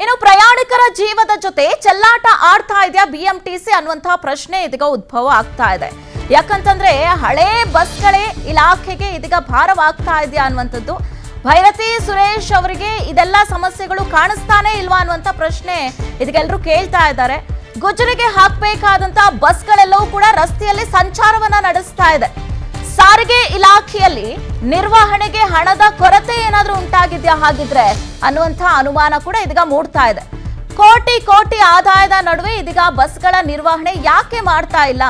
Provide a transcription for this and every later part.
ಇನ್ನು ಪ್ರಯಾಣಿಕರ ಜೀವದ ಜೊತೆ ಚೆಲ್ಲಾಟ ಆಡ್ತಾ ಇದೆಯಾ ಬಿಎಂಟಿಸಿ ಅನ್ನುವಂತಹ ಪ್ರಶ್ನೆ ಇದೀಗ ಉದ್ಭವ ಆಗ್ತಾ ಇದೆ. ಯಾಕಂತಂದ್ರೆ ಹಳೆ ಬಸ್ಗಳೇ ಇಲಾಖೆಗೆ ಇದೀಗ ಭಾರವಾಗ್ತಾ ಇದೆಯಾ ಅನ್ನುವಂಥದ್ದು. ಭೈರತಿ ಸುರೇಶ್ ಅವರಿಗೆ ಇದೆಲ್ಲ ಸಮಸ್ಯೆಗಳು ಕಾಣಿಸ್ತಾನೆ ಇಲ್ವಾ ಅನ್ನುವಂಥ ಪ್ರಶ್ನೆ ಇದೀಗ ಎಲ್ಲರೂ ಕೇಳ್ತಾ ಇದ್ದಾರೆ. ಗುಜರಿಗೆ ಹಾಕಬೇಕಾದಂತಹ ಬಸ್ಗಳೆಲ್ಲವೂ ಕೂಡ ರಸ್ತೆಯಲ್ಲಿ ಸಂಚಾರವನ್ನ ನಡೆಸ್ತಾ ಇದೆ. ಸಾರಿಗೆ ಇಲಾಖೆಯಲ್ಲಿ ನಿರ್ವಹಣೆಗೆ ಹಣದ ಕೊರತೆ ಏನಾದ್ರೂ ಉಂಟಾಗಿದ್ಯಾ ಹಾಗಿದ್ರೆ ಅನ್ನುವಂತಹ ಅನುಮಾನ ಕೂಡ ಇದೀಗ ಮೂಡ್ತಾ ಇದೆ. ಕೋಟಿ ಕೋಟಿ ಆದಾಯದ ನಡುವೆ ಇದೀಗ ಬಸ್ಗಳ ನಿರ್ವಹಣೆ ಯಾಕೆ ಮಾಡ್ತಾ ಇಲ್ಲ?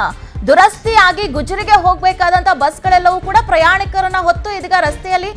ದುರಸ್ತಿಯಾಗಿ ಗುಜರಿಗೆ ಹೋಗ್ಬೇಕಾದಂತ ಬಸ್ಗಳೆಲ್ಲವೂ ಕೂಡ ಪ್ರಯಾಣಿಕರನ್ನ ಹೊತ್ತು ಇದೀಗ ರಸ್ತೆಯಲ್ಲಿ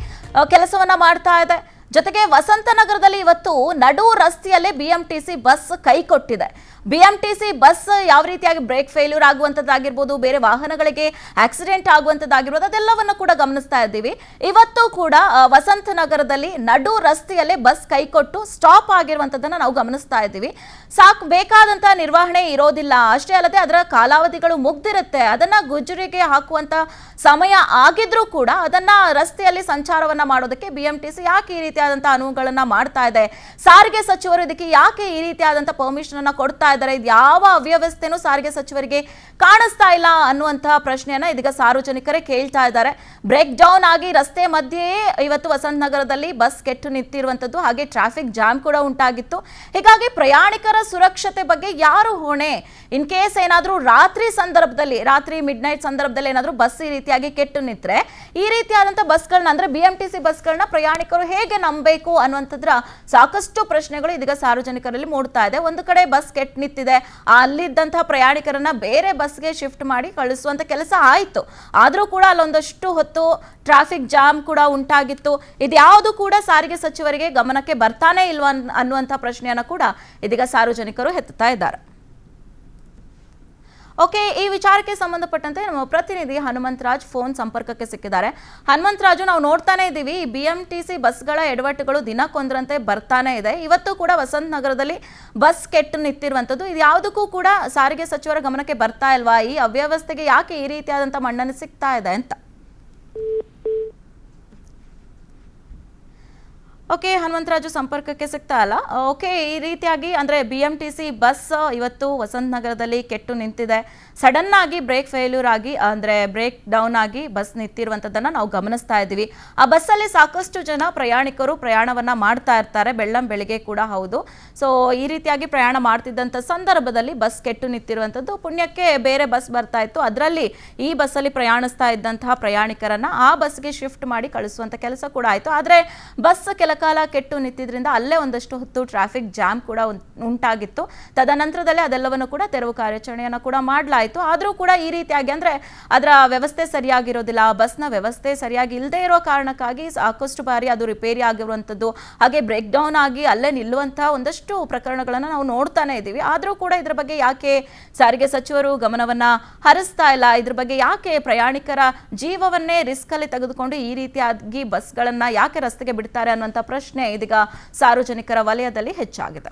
ಕೆಲಸವನ್ನ ಮಾಡ್ತಾ ಇದೆ. ಜೊತೆಗೆ ವಸಂತನಗರದಲ್ಲಿ ಇವತ್ತು ನಡು ರಸ್ತೆಯಲ್ಲೇ ಬಿಎಂಟಿಸಿ ಬಸ್ ಕೈ ಕೊಟ್ಟಿದೆ. ಬಿಎಂಟಿಸಿ ಬಸ್ ಯಾವ ರೀತಿಯಾಗಿ ಬ್ರೇಕ್ ಫೇಲ್ಯೂರ್ ಆಗುವಂಥದ್ದಾಗಿರ್ಬೋದು, ಬೇರೆ ವಾಹನಗಳಿಗೆ ಆಕ್ಸಿಡೆಂಟ್ ಆಗುವಂಥದ್ದಾಗಿರ್ಬೋದು, ಅದೆಲ್ಲವನ್ನು ಕೂಡ ಗಮನಿಸ್ತಾ ಇದ್ದೀವಿ. ಇವತ್ತು ಕೂಡ ವಸಂತನಗರದಲ್ಲಿ ನಡು ರಸ್ತೆಯಲ್ಲೇ ಬಸ್ ಕೈ ಕೊಟ್ಟು ಸ್ಟಾಪ್ ಆಗಿರುವಂಥದ್ದನ್ನು ನಾವು ಗಮನಿಸ್ತಾ ಇದ್ದೀವಿ. ಸಾಕು ಬೇಕಾದಂಥ ನಿರ್ವಹಣೆ ಇರೋದಿಲ್ಲ. ಅಷ್ಟೇ ಅಲ್ಲದೆ ಅದರ ಕಾಲಾವಧಿಗಳು ಮುಗ್ದಿರುತ್ತೆ. ಅದನ್ನ ಗುಜರಿಗೆ ಹಾಕುವಂತ ಸಮಯ ಆಗಿದ್ರೂ ಕೂಡ ಅದನ್ನ ರಸ್ತೆಯಲ್ಲಿ ಸಂಚಾರವನ್ನ ಮಾಡೋದಕ್ಕೆ ಬಿಎಂಟಿಸಿ ಯಾಕೆ ಈ ರೀತಿಯಾದಂತಹ ಅನುವುಗಳನ್ನ ಮಾಡ್ತಾ ಇದೆ? ಸಾರಿಗೆ ಸಚಿವರು ಇದಕ್ಕೆ ಯಾಕೆ ಈ ರೀತಿಯಾದಂತಹ ಪರ್ಮಿಷನ್ ಅನ್ನ ಕೊಡ್ತಾ ಇದ್ದಾರೆ? ಇದು ಯಾವ ಅವ್ಯವಸ್ಥೆನೂ ಸಾರಿಗೆ ಸಚಿವರಿಗೆ ಕಾಣಿಸ್ತಾ ಇಲ್ಲ ಅನ್ನುವಂತಹ ಪ್ರಶ್ನೆಯನ್ನ ಇದೀಗ ಸಾರ್ವಜನಿಕರೇ ಕೇಳ್ತಾ ಇದ್ದಾರೆ. ಬ್ರೇಕ್ ಡೌನ್ ಆಗಿ ರಸ್ತೆ ಮಧ್ಯೆಯೇ ಇವತ್ತು ವಸಂತನಗರದಲ್ಲಿ ಬಸ್ ಕೆಟ್ಟು ನಿಂತಿರುವಂತದ್ದು, ಹಾಗೆ ಟ್ರಾಫಿಕ್ ಜಾಮ್ ಕೂಡ ಉಂಟಾಗಿತ್ತು. ಹೀಗಾಗಿ ಪ್ರಯಾಣಿಕರ ಸುರಕ್ಷತೆ ಬಗ್ಗೆ ಯಾರು ಹೊಣೆ? ಇನ್ ಕೇಸ್ ಏನಾದ್ರೂ ರಾತ್ರಿ ಮಿಡ್ ನೈಟ್ ಸಂದರ್ಭದಲ್ಲಿ ಏನಾದ್ರೂ ಬಸ್ ಈ ರೀತಿಯಾಗಿ ಕೆಟ್ಟು ನಿಂತ್ರೆ ಈ ರೀತಿಯಾದಂತಹ ಬಸ್ಗಳನ್ನ ಅಂದ್ರೆ ಬಿಎಂಟಿಸಿ ಬಸ್ಗಳನ್ನ ಪ್ರಯಾಣಿಕರು ಹೇಗೆ ನಂಬಬೇಕು ಅನ್ನುವಂಥದ್ರ ಸಾಕಷ್ಟು ಪ್ರಶ್ನೆಗಳು ಇದೀಗ ಸಾರ್ವಜನಿಕರಲ್ಲಿ ಮೂಡ್ತಾ ಇದೆ. ಒಂದು ಕಡೆ ಬಸ್ ಕೆಟ್ಟು ನಿಂತಿದೆ, ಅಲ್ಲಿದ್ದಂತಹ ಪ್ರಯಾಣಿಕರನ್ನ ಬೇರೆ ಬಸ್ಗೆ ಶಿಫ್ಟ್ ಮಾಡಿ ಕಳಿಸುವಂತ ಕೆಲಸ ಆಯ್ತು. ಆದ್ರೂ ಕೂಡ ಅಲ್ಲೊಂದಷ್ಟು ಹೊತ್ತು ಟ್ರಾಫಿಕ್ ಜಾಮ್ ಕೂಡ ಉಂಟಾಗಿತ್ತು. ಇದ್ಯಾವುದು ಕೂಡ ಸಾರಿಗೆ ಸಚಿವರಿಗೆ ಗಮನಕ್ಕೆ ಬರ್ತಾನೆ ಇಲ್ವಾ ಅನ್ನುವಂಥ ಪ್ರಶ್ನೆಯನ್ನ ಕೂಡ ಇದೀಗ ಸಾರ್ವಜನಿಕರು ಎತ್ತುತ್ತಾ ಇದ್ದಾರೆ. ಓಕೆ, ಈ ವಿಚಾರಕ್ಕೆ ಸಂಬಂಧಪಟ್ಟಂತೆ ನಮ್ಮ ಪ್ರತಿನಿಧಿ ಹನುಮಂತರಾಜ್ ಫೋನ್ ಸಂಪರ್ಕಕ್ಕೆ ಸಿಕ್ಕಿದ್ದಾರೆ. ಹನುಮಂತರಾಜು, ನಾವು ನೋಡ್ತಾನೆ ಇದ್ದೀವಿ ಬಿಎಂಟಿಸಿ ಬಸ್ಗಳ ಎಡವಟ್ಟುಗಳು ದಿನಕ್ಕೊಂದರಂತೆ ಬರ್ತಾನೆ ಇದೆ. ಇವತ್ತು ಕೂಡ ವಸಂತನಗರದಲ್ಲಿ ಬಸ್ ಕೆಟ್ಟು ನಿಂತಿರುವಂಥದ್ದು, ಇದು ಯಾವುದಕ್ಕೂ ಕೂಡ ಸಾರಿಗೆ ಸಚಿವರ ಗಮನಕ್ಕೆ ಬರ್ತಾ ಇಲ್ವಾ? ಈ ಅವ್ಯವಸ್ಥೆಗೆ ಯಾಕೆ ಈ ರೀತಿಯಾದಂಥ ಮನ್ನಣೆ ಸಿಗ್ತಾ ಇದೆ ಅಂತ? ಓಕೆ, ಹನುಮಂತರಾಜು ಸಂಪರ್ಕಕ್ಕೆ ಸಿಗ್ತಾ ಇಲ್ಲ. ಓಕೆ, ಈ ರೀತಿಯಾಗಿ ಅಂದರೆ ಬಿಎಂಟಿಸಿ ಬಸ್ ಇವತ್ತು ವಸಂತನಗರದಲ್ಲಿ ಕೆಟ್ಟು ನಿಂತಿದೆ. ಸಡನ್ ಆಗಿ ಬ್ರೇಕ್ ಫೇಲ್ಯೂರ್ ಆಗಿ ಅಂದರೆ ಬ್ರೇಕ್ ಡೌನ್ ಆಗಿ ಬಸ್ ನಿಂತಿರುವಂಥದ್ದನ್ನು ನಾವು ಗಮನಿಸ್ತಾ ಇದ್ದೀವಿ. ಆ ಬಸ್ಸಲ್ಲಿ ಸಾಕಷ್ಟು ಜನ ಪ್ರಯಾಣಿಕರು ಪ್ರಯಾಣವನ್ನು ಮಾಡ್ತಾ ಇರ್ತಾರೆ, ಬೆಳಿಗ್ಗೆ ಕೂಡ ಹೌದು. ಸೊ ಈ ರೀತಿಯಾಗಿ ಪ್ರಯಾಣ ಮಾಡ್ತಿದ್ದಂಥ ಸಂದರ್ಭದಲ್ಲಿ ಬಸ್ ಕೆಟ್ಟು ನಿಂತಿರುವಂಥದ್ದು. ಪುಣ್ಯಕ್ಕೆ ಬೇರೆ ಬಸ್ ಬರ್ತಾ ಇತ್ತು, ಅದರಲ್ಲಿ ಈ ಬಸ್ಸಲ್ಲಿ ಪ್ರಯಾಣಿಸ್ತಾ ಇದ್ದಂತಹ ಪ್ರಯಾಣಿಕರನ್ನು ಆ ಬಸ್ಗೆ ಶಿಫ್ಟ್ ಮಾಡಿ ಕಳಿಸುವಂಥ ಕೆಲಸ ಕೂಡ ಆಯಿತು. ಆದರೆ ಬಸ್ ಕಾಲ ಕೆಟ್ಟು ನಿಂತಿದ್ರಿಂದ ಅಲ್ಲೇ ಒಂದಷ್ಟು ಹೊತ್ತು ಟ್ರಾಫಿಕ್ ಜಾಮ್ ಕೂಡ ಉಂಟಾಗಿತ್ತು. ತದನಂತರದಲ್ಲಿ ಅದೆಲ್ಲವನ್ನು ಕೂಡ ತೆರವು ಕಾರ್ಯಾಚರಣೆಯನ್ನು ಕೂಡ ಮಾಡಲಾಯಿತು. ಆದರೂ ಕೂಡ ಈ ರೀತಿಯಾಗಿ ಅಂದ್ರೆ ಅದರ ವ್ಯವಸ್ಥೆ ಸರಿಯಾಗಿರೋದಿಲ್ಲ, ಬಸ್ನ ವ್ಯವಸ್ಥೆ ಸರಿಯಾಗಿ ಇಲ್ಲದೆ ಇರೋ ಕಾರಣಕ್ಕಾಗಿ ಸಾಕಷ್ಟು ಬಾರಿ ಅದು ರಿಪೇರಿ ಆಗಿರುವಂಥದ್ದು, ಹಾಗೆ ಬ್ರೇಕ್ ಡೌನ್ ಆಗಿ ಅಲ್ಲೇ ನಿಲ್ಲುವಂತಹ ಒಂದಷ್ಟು ಪ್ರಕರಣಗಳನ್ನು ನಾವು ನೋಡ್ತಾನೆ ಇದ್ದೀವಿ. ಆದರೂ ಕೂಡ ಇದ್ರ ಬಗ್ಗೆ ಯಾಕೆ ಸಾರಿಗೆ ಸಚಿವರು ಗಮನವನ್ನ ಹರಿಸ್ತಾ ಇಲ್ಲ? ಇದ್ರ ಬಗ್ಗೆ ಯಾಕೆ ಪ್ರಯಾಣಿಕರ ಜೀವವನ್ನೇ ರಿಸ್ಕ್ ಅಲ್ಲಿ ತೆಗೆದುಕೊಂಡು ಈ ರೀತಿಯಾಗಿ ಬಸ್ಗಳನ್ನ ಯಾಕೆ ರಸ್ತೆಗೆ ಬಿಡ್ತಾರೆ ಅನ್ನುವಂಥ ಪ್ರಶ್ನೆ ಇದೀಗ ಸಾರ್ವಜನಿಕರ ವಲಯದಲ್ಲಿ ಹೆಚ್ಚಾಗಿದೆ.